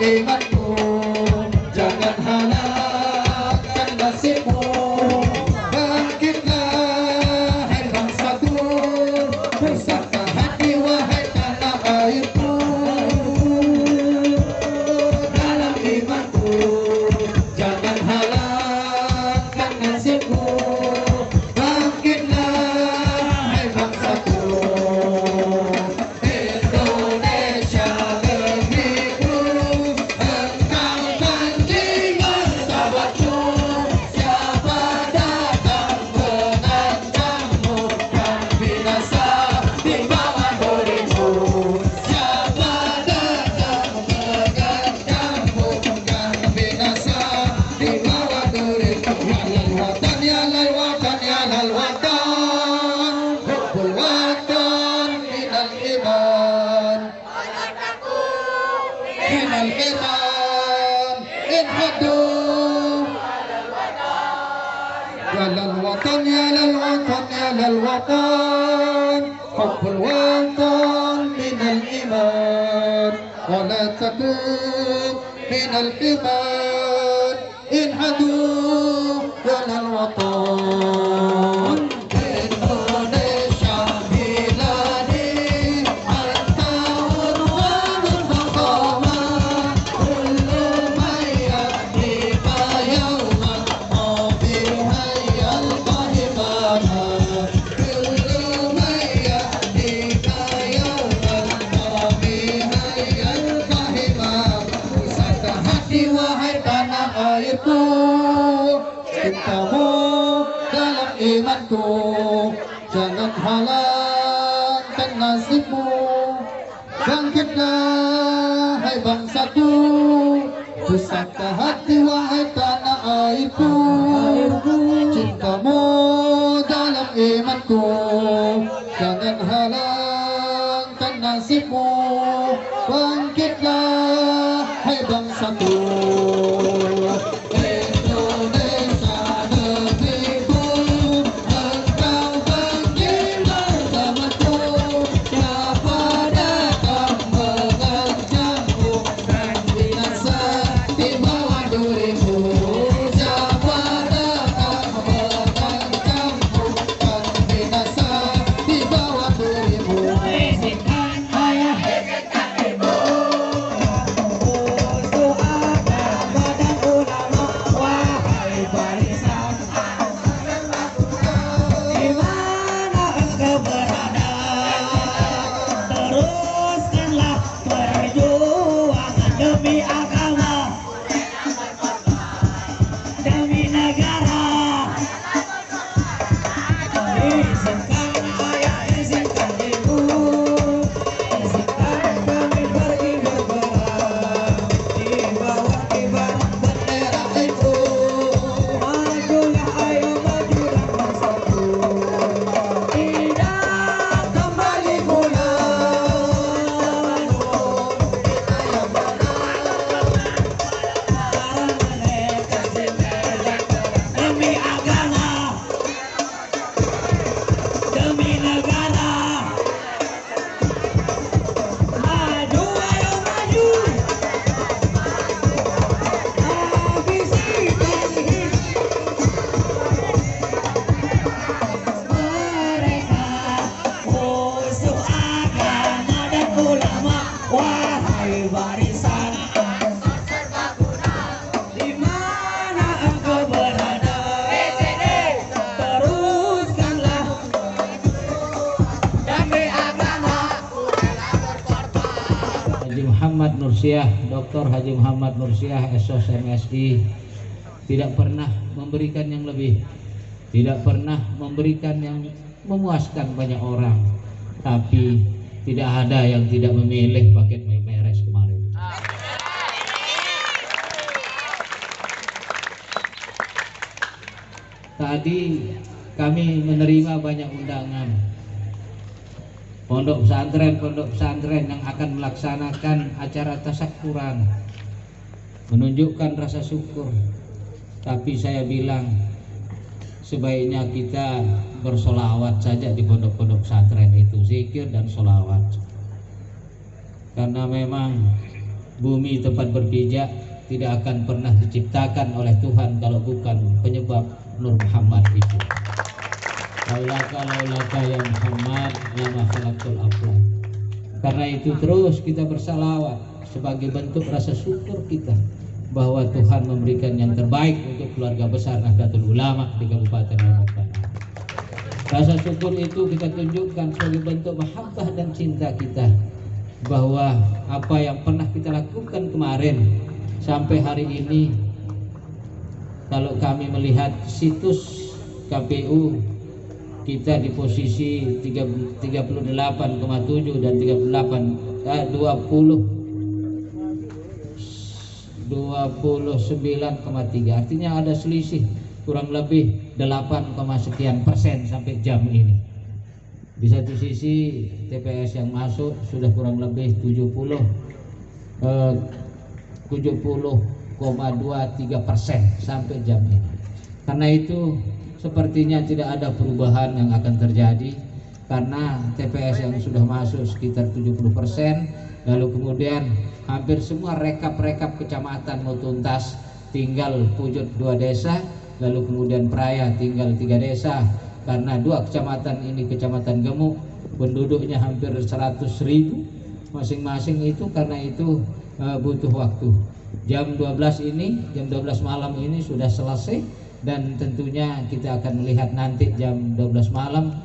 imanmu, jangan halangkan nasibmu. Bangkitlah hai bangsaku, bersatu hati wahai tanah airku. Dalam imanku, jangan halangkan nasibmu. Bangkitlah hai bangsaku. يا للوطن يا للوطن حب الوطن من الإيمان ولا تكن من الحمار انحدوا يا للوطن. Cintamu dalam imanku, jangan halangkan nasibmu. Bangkitlah hai bangsaku, pusaka hati wahai tanah airku. Cintamu dalam imanku, jangan halangkan nasibmu. Bangkitlah hai bangsaku. Tidak Muhammad Nursiah, Dr. Haji Muhammad Nursiah, SOS MSI, tidak pernah memberikan yang lebih, tidak pernah memberikan yang memuaskan banyak orang, tapi tidak ada yang tidak memilih paket meres kemarin. Tadi kami menerima banyak undangan pondok pesantren yang akan melaksanakan acara tasyakuran, menunjukkan rasa syukur. Tapi saya bilang sebaiknya kita bersolawat saja di pondok-pondok pesantren itu, zikir dan solawat, karena memang bumi tempat berpijak tidak akan pernah diciptakan oleh Tuhan kalau bukan penyebab Nur Muhammad itu. Laulaka ya Muhammad lama khalaqtul aflak. Karena itu terus kita bersalawat sebagai bentuk rasa syukur kita bahwa Tuhan memberikan yang terbaik untuk keluarga besar Nahdlatul Ulama di Kabupaten Lombok Tengah. Rasa syukur itu kita tunjukkan sebagai bentuk mahabbah dan cinta kita, bahwa apa yang pernah kita lakukan kemarin sampai hari ini, kalau kami melihat situs KPU, kita di posisi 38,7 dan 29,3, artinya ada selisih kurang lebih 8, sekian persen sampai jam ini. Di satu sisi TPS yang masuk sudah kurang lebih 70,23% sampai jam ini. Karena itu sepertinya tidak ada perubahan yang akan terjadi, karena TPS yang sudah masuk sekitar 70%, lalu kemudian hampir semua rekap kecamatan mau tuntas, tinggal Pujut 2 desa, lalu kemudian Praia tinggal 3 desa, karena 2 kecamatan ini kecamatan gemuk, penduduknya hampir 100.000 masing-masing itu, karena itu butuh waktu. Jam 12 malam ini sudah selesai, dan tentunya kita akan melihat nanti jam 12 malam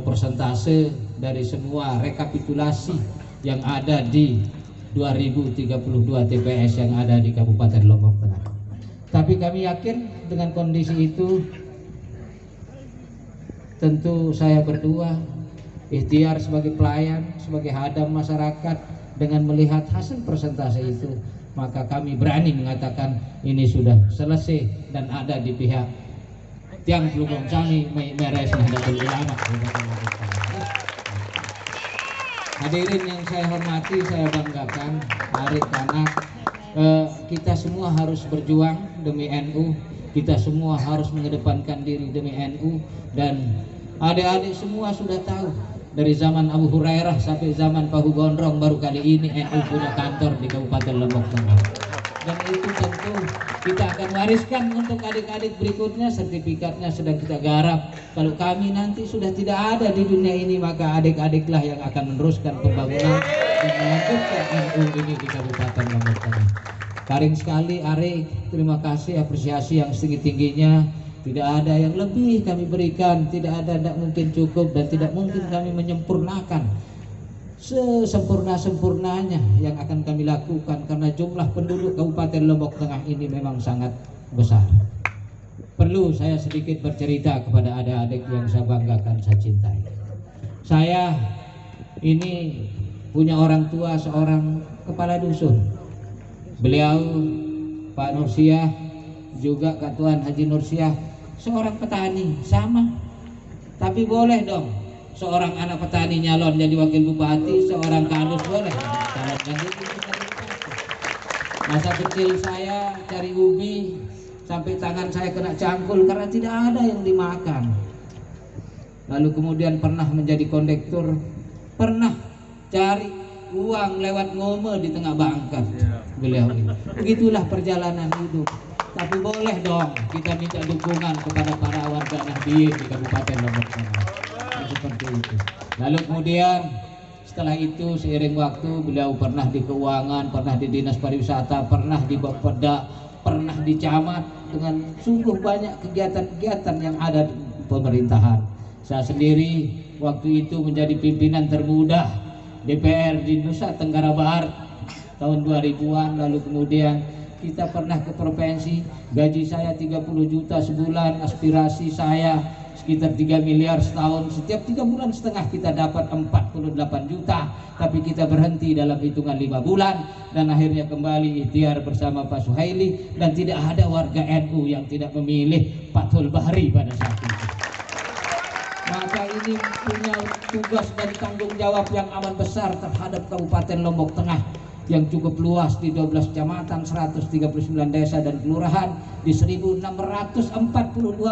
persentase dari semua rekapitulasi yang ada di 2032 TPS yang ada di Kabupaten Lombok Tengah. Tapi kami yakin dengan kondisi itu, tentu saya berdua ikhtiar sebagai pelayan, sebagai hadam masyarakat, dengan melihat hasil persentase itu, maka kami berani mengatakan ini sudah selesai dan ada di pihak tiang pelukung kami meres Nahdlatul Ulama. Hadirin yang saya hormati, saya banggakan, anak kita semua harus berjuang demi NU, kita semua harus mengedepankan diri demi NU, dan adik-adik semua sudah tahu dari zaman Abu Hurairah sampai zaman Pahu Gondrong baru kali ini NU punya kantor di Kabupaten Lombok Tengah. Dan itu tentu kita akan wariskan untuk adik-adik berikutnya, sertifikatnya sedang kita garap. Kalau kami nanti sudah tidak ada di dunia ini, maka adik-adiklah yang akan meneruskan pembangunan dan melanjutkan NU ini di Kabupaten Lombok Tengah. Karing sekali Ari, terima kasih, apresiasi yang setinggi-tingginya. Tidak ada yang lebih kami berikan, tidak mungkin cukup, dan tidak mungkin kami menyempurnakan sesempurna-sempurnanya yang akan kami lakukan, karena jumlah penduduk Kabupaten Lombok Tengah ini memang sangat besar. Perlu saya sedikit bercerita kepada adik-adik yang saya banggakan, saya cintai. Saya ini punya orang tua seorang kepala dusun. Beliau Pak Nursiah, juga Katuan Haji Nursiah, seorang petani sama. Tapi boleh dong seorang anak petani nyalon jadi wakil bupati, seorang kadus boleh calon jadi bupati. Masa kecil saya cari ubi sampai tangan saya kena cangkul karena tidak ada yang dimakan. Lalu kemudian pernah menjadi kondektur, pernah cari uang lewat ngome di tengah bangkat beliau ini. Begitulah perjalanan hidup. Tapi boleh dong kita minta dukungan kepada para warga Nahdien di Kabupaten Lombok Tengah. Seperti itu. Lalu kemudian setelah itu seiring waktu beliau pernah di keuangan, pernah di dinas pariwisata, pernah di Bapeda, pernah di camat, dengan sungguh banyak kegiatan-kegiatan yang ada di pemerintahan. Saya sendiri waktu itu menjadi pimpinan termuda DPR di Nusa Tenggara Barat tahun 2000-an. Lalu kemudian kita pernah ke provinsi, gaji saya 30 juta sebulan, aspirasi saya sekitar 3 miliar setahun. Setiap 3 bulan setengah kita dapat 48 juta, tapi kita berhenti dalam hitungan 5 bulan dan akhirnya kembali ikhtiar bersama Pak Suhaili, dan tidak ada warga NU yang tidak memilih Fathul Bahri pada saat itu. Maka ini punya tugas dan tanggung jawab yang amat besar terhadap Kabupaten Lombok Tengah yang cukup luas di 12 kecamatan, 139 desa dan kelurahan, di 1642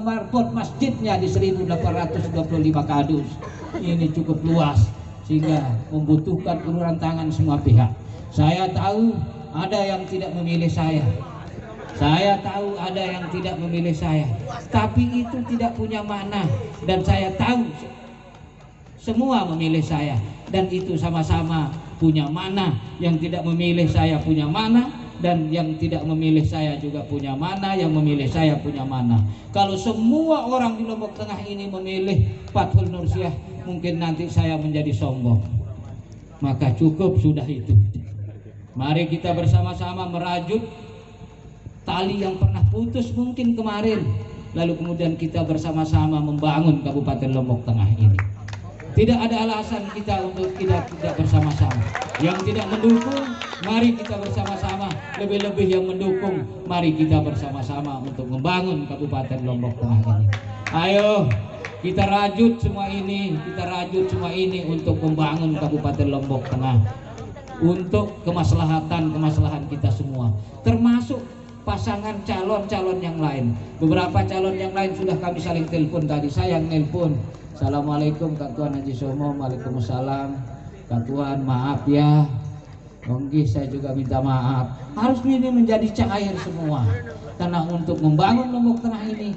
marbot masjidnya, di 1825 kadus. Ini cukup luas sehingga membutuhkan uluran tangan semua pihak. Saya tahu ada yang tidak memilih saya. Saya tahu ada yang tidak memilih saya, tapi itu tidak punya makna, dan saya tahu semua memilih saya, dan itu sama-sama punya makna. Yang tidak memilih saya punya makna, dan yang tidak memilih saya juga punya makna, yang memilih saya punya makna. Kalau semua orang di Lombok Tengah ini memilih Fathul Nursiah, mungkin nanti saya menjadi sombong. Maka cukup sudah itu. Mari kita bersama-sama merajut tali yang pernah putus mungkin kemarin, lalu kemudian kita bersama-sama membangun Kabupaten Lombok Tengah ini. Tidak ada alasan kita untuk tidak bersama-sama. Yang tidak mendukung, mari kita bersama-sama. Lebih-lebih yang mendukung, mari kita bersama-sama untuk membangun Kabupaten Lombok Tengah ini. Ayo kita rajut semua ini, untuk membangun Kabupaten Lombok Tengah, untuk kemaslahatan kita semua, termasuk pasangan calon-calon yang lain. Beberapa calon yang lain sudah kami saling telepon tadi. Saya yang nelpon, Assalamualaikum Kak Tuan Haji Somo. Waalaikumsalam Kak Tuan, maaf ya. Onggih, saya juga minta maaf. Harus ini menjadi cair semua, karena untuk membangun Lombok Tengah ini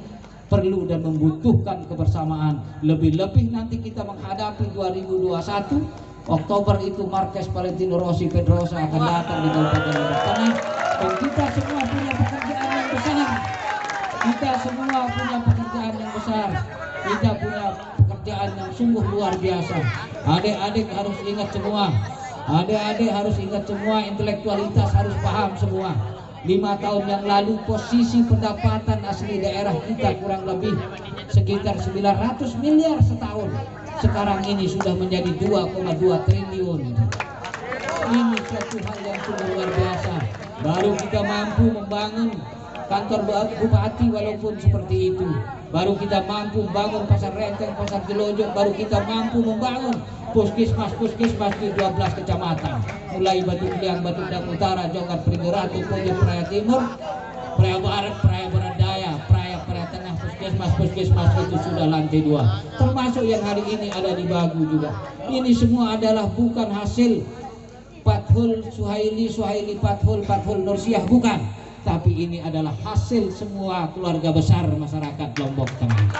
perlu dan membutuhkan kebersamaan. Lebih-lebih nanti kita menghadapi 2021 Oktober itu Marquez Valentino Rossi Pedrosa akan datang di Kabupaten Lombok Tengah, dan kita semua punya pekerjaan yang besar. Kita semua punya pekerjaan yang besar. Kita punya pekerjaan yang sungguh luar biasa. Adik-adik harus ingat semua. Adik-adik harus ingat semua. Intelektualitas harus paham semua. 5 tahun yang lalu posisi pendapatan asli daerah kita kurang lebih sekitar 900 miliar setahun. Sekarang ini sudah menjadi 2,2 triliun. Ini suatu hal yang sungguh luar biasa. Baru kita mampu membangun kantor bupati walaupun seperti itu. Baru kita mampu membangun pasar Renteng, pasar Jelojok. Baru kita mampu membangun puskesmas di 12 kecamatan. Mulai Batu Kliang, Batu Dang Utara, Jonggat, Pringgeratu, Pojok, Praia Timur, Praia Barat, Praia Barat Daya, Praia Tengah, puskesmas itu sudah lantai 2. Termasuk yang hari ini ada di Bagu juga. Ini semua adalah bukan hasil Fathul Suhaili Fathul Nursiah, bukan. Tapi ini adalah hasil semua keluarga besar masyarakat Lombok Tengah.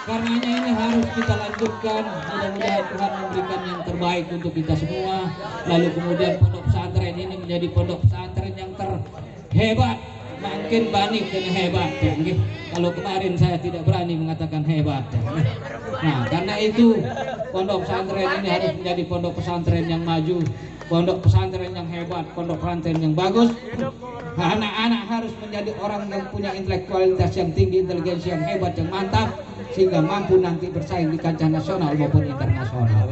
Karenanya ini harus kita lanjutkan. Mudah-mudahan Tuhan memberikan yang terbaik untuk kita semua. Lalu kemudian pondok pesantren ini menjadi pondok pesantren yang terhebat. Makin banyak dan hebat ya. Kalau kemarin saya tidak berani mengatakan hebat ya. Nah, karena itu pondok pesantren ini harus menjadi pondok pesantren yang maju, pondok pesantren yang hebat, pondok pesantren yang bagus. Anak-anak harus menjadi orang yang punya intelektualitas yang tinggi, inteligensi yang hebat, yang mantap, sehingga mampu nanti bersaing di kancah nasional maupun internasional.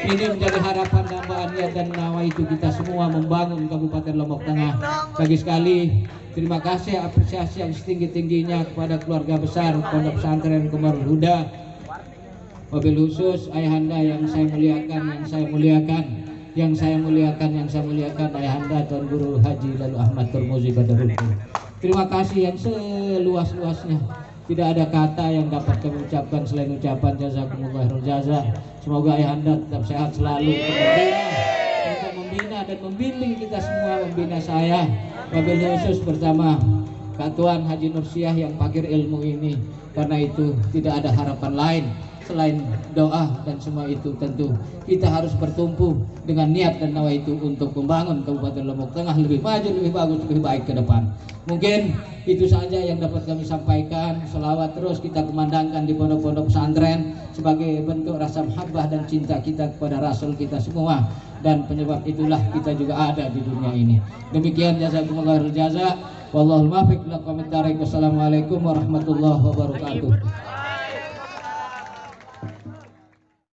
Ini menjadi harapan dan niat dan nawaitu kita semua membangun Kabupaten Lombok Tengah. Lagi sekali terima kasih, apresiasi yang setinggi-tingginya kepada keluarga besar Pondok Pesantren Qamar Huda. Wabil khusus ayahanda yang saya muliakan, yang saya muliakan ayahanda Tuan Guru Haji Lalu Ahmad Turmuzi Badarudin. Terima kasih yang seluas-luasnya. Tidak ada kata yang dapat kami ucapkan selain ucapan jazakumullah khairul jaza. Semoga ayahanda tetap sehat selalu untuk membina dan membimbing kita semua, membina saya wabil khusus bersama Kak Tuan Haji Nursiah yang pakir ilmu ini. Karena itu tidak ada harapan lain selain doa dan semua itu tentu kita harus bertumpu dengan niat dan nawa itu untuk membangun Kabupaten Lombok Tengah lebih maju, lebih bagus, lebih baik ke depan. Mungkin itu saja yang dapat kami sampaikan. Selawat terus kita kumandangkan di pondok-pondok pesantren sebagai bentuk rasa mahabbah dan cinta kita kepada Rasul kita semua, dan penyebab itulah kita juga ada di dunia ini. Demikian jazakumullah jaza. Wallahul muwaffiq ila aqwamit thariq. Wassalamualaikum warahmatullahi wabarakatuh.